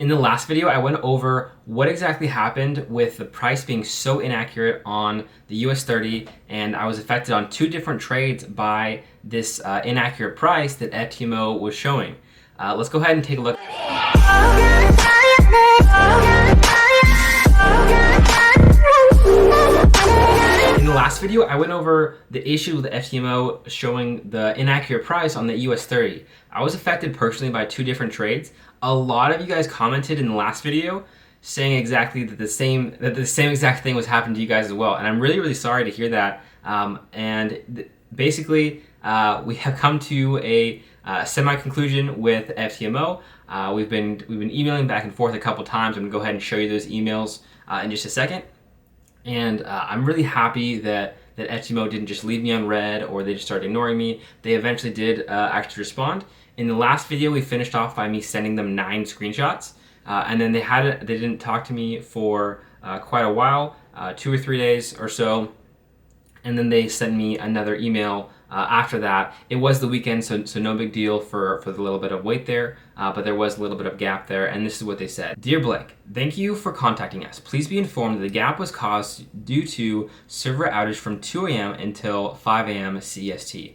In the last video, I went over what exactly happened with the price being so inaccurate on the US 30, and I was affected on two different trades by this inaccurate price that FTMO was showing. Let's go ahead and take a look. In the last video, I went over the issue with the FTMO showing the inaccurate price on the US 30. I was affected personally by two different trades. A lot of you guys commented in the last video saying exactly that the same exact thing was happening to you guys as well, and I'm really sorry to hear that. Basically, we have come to a semi-conclusion with FTMO. We've been emailing back and forth a couple times. I'm gonna go ahead and show you those emails in just a second. And I'm really happy that FTMO didn't just leave me on red or they just started ignoring me. They eventually did actually respond. In the last video, we finished off by me sending them 9 screenshots, and then they didn't talk to me for quite a while, 2 or 3 days or so, and then they sent me another email after that. It was the weekend, so no big deal for the little bit of wait there, but there was a little bit of gap there, and this is what they said. Dear Blake, thank you for contacting us. Please be informed that the gap was caused due to server outage from 2 a.m. until 5 a.m. CEST.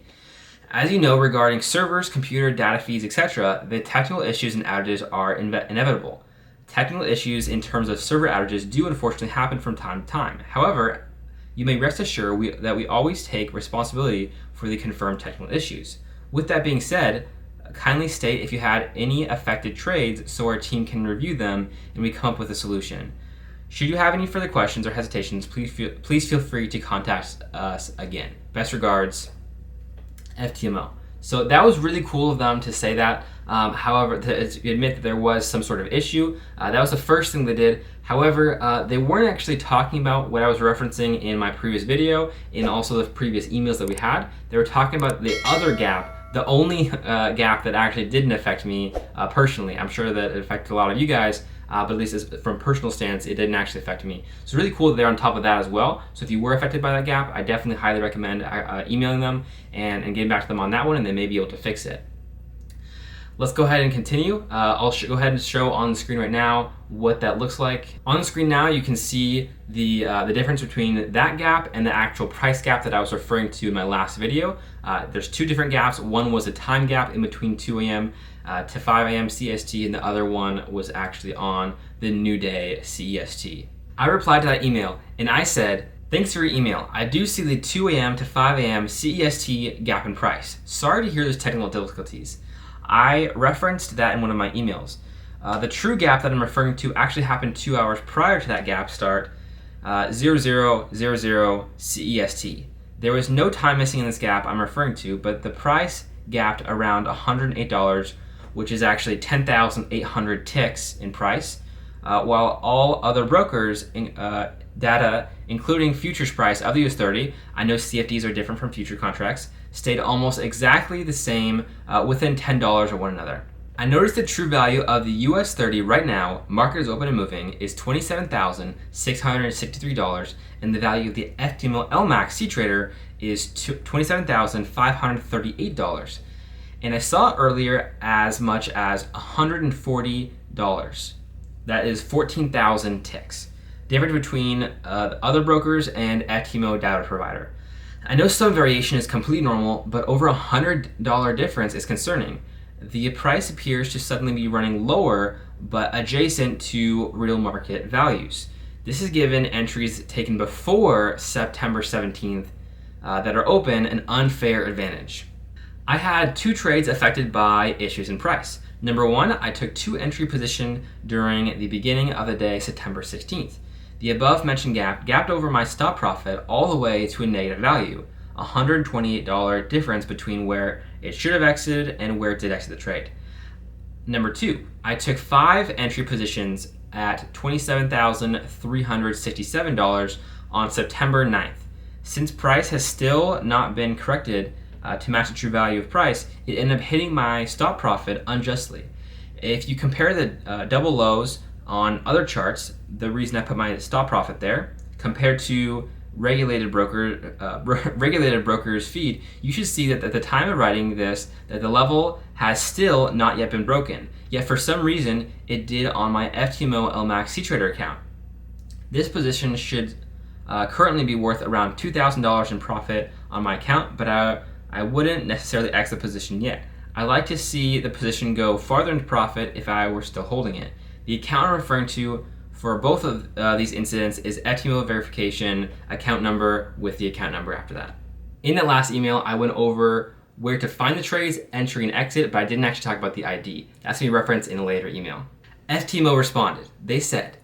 As you know, regarding servers, computer, data feeds, etc., the technical issues and outages are inevitable. Technical issues in terms of server outages do unfortunately happen from time to time. However, you may rest assured that we always take responsibility for the confirmed technical issues. With that being said, kindly state if you had any affected trades so our team can review them and we come up with a solution. Should you have any further questions or hesitations, please feel free to contact us again. Best regards, FTMO. So that was really cool of them to say that. However, to admit that there was some sort of issue, that was the first thing they did. However, they weren't actually talking about what I was referencing in my previous video and also the previous emails that we had. They were talking about the other gap, the only gap that actually didn't affect me personally. I'm sure that it affected a lot of you guys, but at least from a personal stance, it didn't actually affect me. So it's really cool that they're on top of that as well. So if you were affected by that gap, I definitely highly recommend emailing them and getting back to them on that one, and they may be able to fix it. Let's go ahead and continue. I'll go ahead and show on the screen right now what that looks like. On the screen now, you can see the difference between that gap and the actual price gap that I was referring to in my last video. There's two different gaps. One was a time gap in between 2 a.m. To 5 a.m. CST, and the other one was actually on the new day CEST. I replied to that email and I said, thanks for your email. I do see the 2 a.m. to 5 a.m. CEST gap in price. Sorry to hear those technical difficulties. I referenced that in one of my emails. The true gap that I'm referring to actually happened 2 hours prior to that gap start, 0000 CEST. There was no time missing in this gap I'm referring to, but the price gapped around $108, which is actually 10,800 ticks in price, while all other brokers data, including futures price of the US 30, I know CFDs are different from future contracts, stayed almost exactly the same within $10 of one another. I noticed the true value of the US 30 right now, market is open and moving, is $27,663, and the value of the FTMO LMAX Ctrader is $27,538. And I saw earlier as much as $140. That is 14,000 ticks. Difference between other brokers and FTMO data provider. I know some variation is completely normal, but over $100 difference is concerning. The price appears to suddenly be running lower, but adjacent to real market values. This is given entries taken before September 17th that are open an unfair advantage. I had 2 trades affected by issues in price. Number 1, I took 2 entry position during the beginning of the day, September 16th. The above mentioned gap gapped over my stop profit all the way to a negative value, $128 difference between where it should have exited and where it did exit the trade. Number 2, I took 5 entry positions at $27,367 on September 9th. Since price has still not been corrected to match the true value of price, it ended up hitting my stop profit unjustly. If you compare the double lows on other charts, the reason I put my stop profit there, compared to regulated brokers feed, you should see that at the time of writing this, that the level has still not yet been broken. Yet for some reason, it did on my FTMO LMAX Ctrader account. This position should currently be worth around $2,000 in profit on my account, but I wouldn't necessarily exit the position yet. I like to see the position go farther into profit if I were still holding it. The account I'm referring to for both of these incidents is FTMO verification account number with the account number after that. In that last email, I went over where to find the trades, entry, and exit, but I didn't actually talk about the ID. That's going to be referenced in a later email. FTMO responded. They said,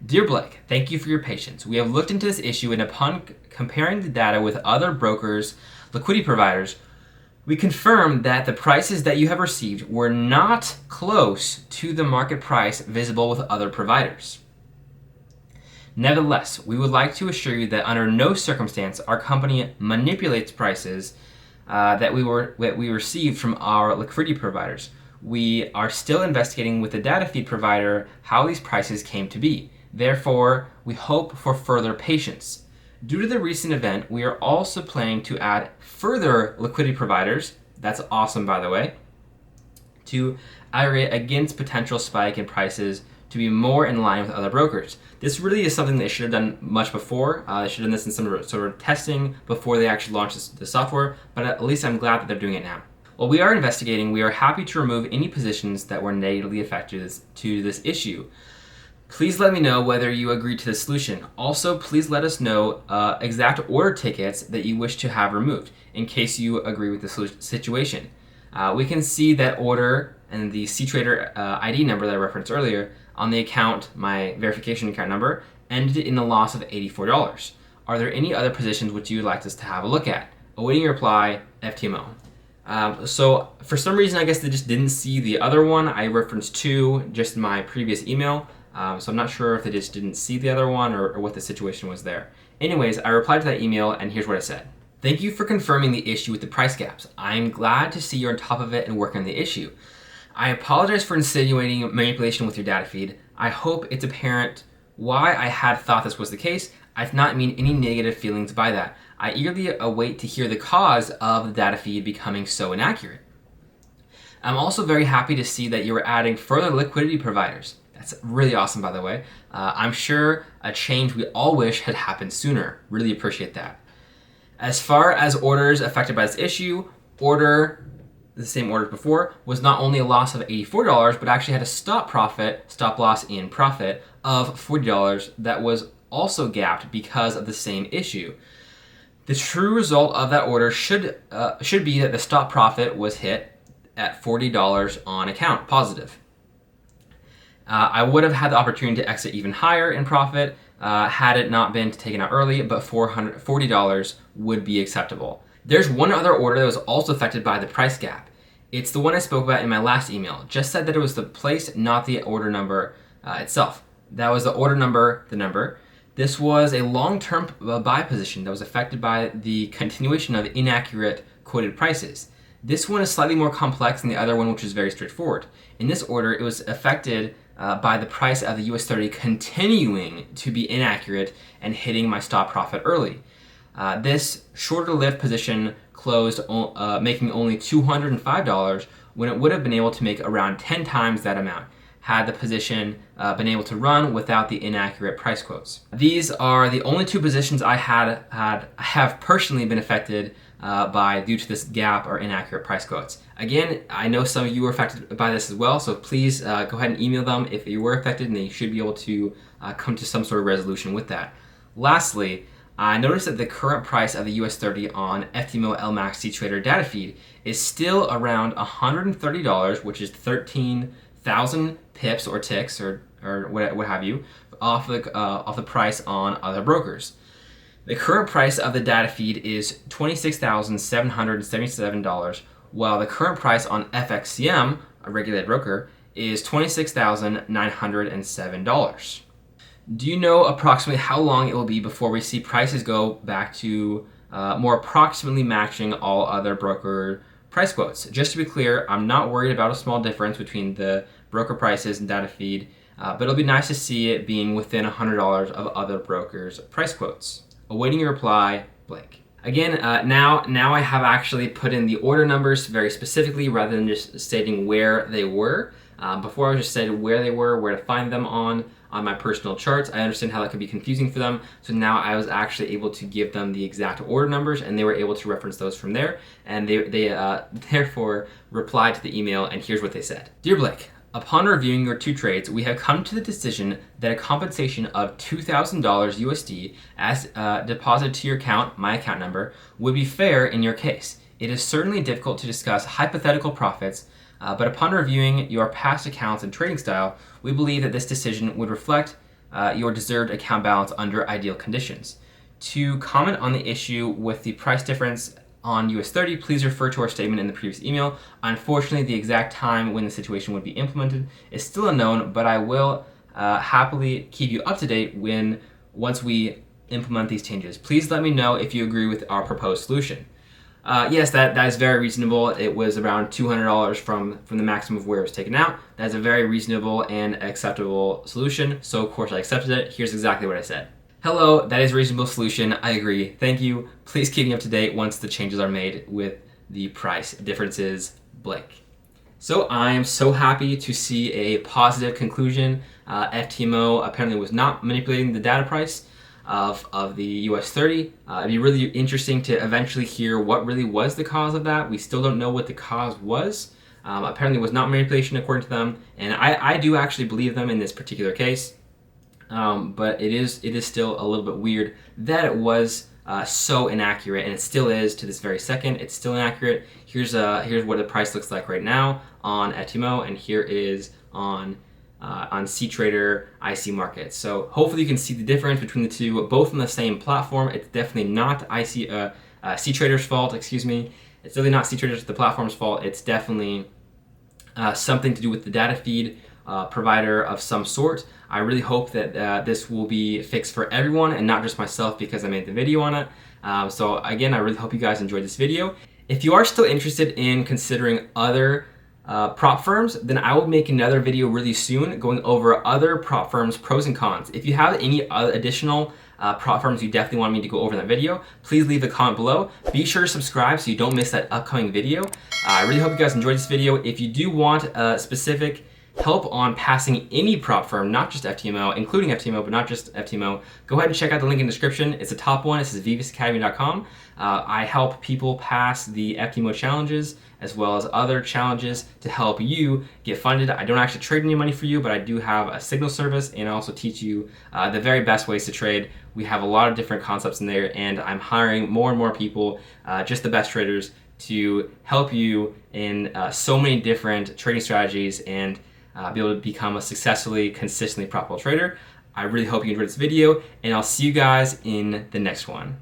"Dear Blake, thank you for your patience. We have looked into this issue, and upon comparing the data with other brokers, liquidity providers, we confirmed that the prices that you have received were not close to the market price visible with other providers. Nevertheless, we would like to assure you that under no circumstance our company manipulates prices that we received from our liquidity providers. We are still investigating with the data feed provider how these prices came to be. Therefore, we hope for further patience. Due to the recent event, we are also planning to add further liquidity providers, that's awesome by the way, to aggregate against potential spike in prices to be more in line with other brokers." This really is something they should have done much before. They should have done this in some sort of testing before they actually launched the software, but at least I'm glad that they're doing it now. While we are investigating, we are happy to remove any positions that were negatively affected to this issue. Please let me know whether you agree to the solution. Also, please let us know exact order tickets that you wish to have removed in case you agree with the situation. We can see that order and the Ctrader ID number that I referenced earlier on the account, my verification account number, ended in a loss of $84. Are there any other positions which you would like us to have a look at? Awaiting your reply, FTMO. So for some reason, I guess they just didn't see the other one. I referenced two just in my previous email. So I'm not sure if they just didn't see the other one or what the situation was there. Anyways, I replied to that email and here's what I said. "Thank you for confirming the issue with the price gaps. I'm glad to see you're on top of it and working on the issue. I apologize for insinuating manipulation with your data feed. I hope it's apparent why I had thought this was the case. I did not mean any negative feelings by that. I eagerly await to hear the cause of the data feed becoming so inaccurate. I'm also very happy to see that you are adding further liquidity providers. That's really awesome, by the way. I'm sure a change we all wish had happened sooner. Really appreciate that. As far as orders affected by this issue, the same order before, was not only a loss of $84, but actually had a stop loss in profit of $40 that was also gapped because of the same issue. The true result of that order should be that the stop profit was hit at $40 on account, positive. I would have had the opportunity to exit even higher in profit had it not been taken out early, but $40 would be acceptable. There's one other order that was also affected by the price gap. It's the one I spoke about in my last email. Just said that it was the place, not the order number itself. That was the order number, the number. This was a long-term buy position that was affected by the continuation of inaccurate quoted prices. This one is slightly more complex than the other one, which is very straightforward. In this order, it was affected by the price of the US 30 continuing to be inaccurate and hitting my stop profit early. This shorter lived position closed making only $205 when it would have been able to make around 10 times that amount had the position been able to run without the inaccurate price quotes. These are the only two positions I have personally been affected by due to this gap or inaccurate price quotes. Again, I know some of you were affected by this as well, so please go ahead and email them if you were affected, and they should be able to come to some sort of resolution with that. Lastly, I noticed that the current price of the US 30 on FTMO LMAX Ctrader data feed is still around $130, which is 13,000 pips or ticks or what have you off the price on other brokers. The current price of the data feed is $26,777, while the current price on FXCM, a regulated broker, is $26,907. Do you know approximately how long it will be before we see prices go back to more approximately matching all other broker price quotes? Just to be clear, I'm not worried about a small difference between the broker prices and data feed, but it'll be nice to see it being within $100 of other brokers' price quotes. Awaiting your reply, Blake. Again, now I have actually put in the order numbers very specifically rather than just stating where they were. Before I was just stated where they were, where to find them on my personal charts. I understand how that could be confusing for them. So now I was actually able to give them the exact order numbers, and they were able to reference those from there. And they therefore replied to the email, and here's what they said. Dear Blake, upon reviewing your 2 trades, we have come to the decision that a compensation of $2,000 USD as deposited to your account, my account number, would be fair in your case. It is certainly difficult to discuss hypothetical profits, but upon reviewing your past accounts and trading style, we believe that this decision would reflect your deserved account balance under ideal conditions. To comment on the issue with the price difference on US 30, please refer to our statement in the previous email. Unfortunately, the exact time when the situation would be implemented is still unknown, but I will happily keep you up to date once we implement these changes. Please let me know if you agree with our proposed solution. Yes, that is very reasonable. It was around $200 from the maximum of where it was taken out. That is a very reasonable and acceptable solution, so of course I accepted it. Here's exactly what I said. Hello, that is a reasonable solution. I agree. Thank you. Please keep me up to date once the changes are made with the price differences, Blake. So I am so happy to see a positive conclusion. FTMO apparently was not manipulating the data price of the US 30. It'd be really interesting to eventually hear what really was the cause of that. We still don't know what the cause was. Apparently it was not manipulation according to them, and I do actually believe them in this particular case. But it is still a little bit weird that it was so inaccurate, and it still is to this very second. It's still inaccurate. Here's what the price looks like right now on FTMO, and here is on Ctrader IC markets. So hopefully you can see the difference between the two, both on the same platform. It's definitely not Ctrader's fault. Excuse me. It's really not Ctrader's the platform's fault. It's definitely something to do with the data feed provider of some sort. I really hope that this will be fixed for everyone and not just myself because I made the video on it. So again, I really hope you guys enjoyed this video. If you are still interested in considering other prop firms, then I will make another video really soon going over other prop firms' pros and cons. If you have any additional prop firms you definitely want me to go over in that video, please leave a comment below. Be sure to subscribe so you don't miss that upcoming video. I really hope you guys enjoyed this video. If you do want specific help on passing any prop firm, not just FTMO, including FTMO, but not just FTMO, go ahead and check out the link in the description. It's the top one. This is VVSacademy.com. I help people pass the FTMO challenges as well as other challenges to help you get funded. I don't actually trade any money for you, but I do have a signal service, and I also teach you the very best ways to trade. We have a lot of different concepts in there, and I'm hiring more and more people, just the best traders, to help you in so many different trading strategies and be able to become a successfully, consistently profitable trader. I really hope you enjoyed this video, and I'll see you guys in the next one.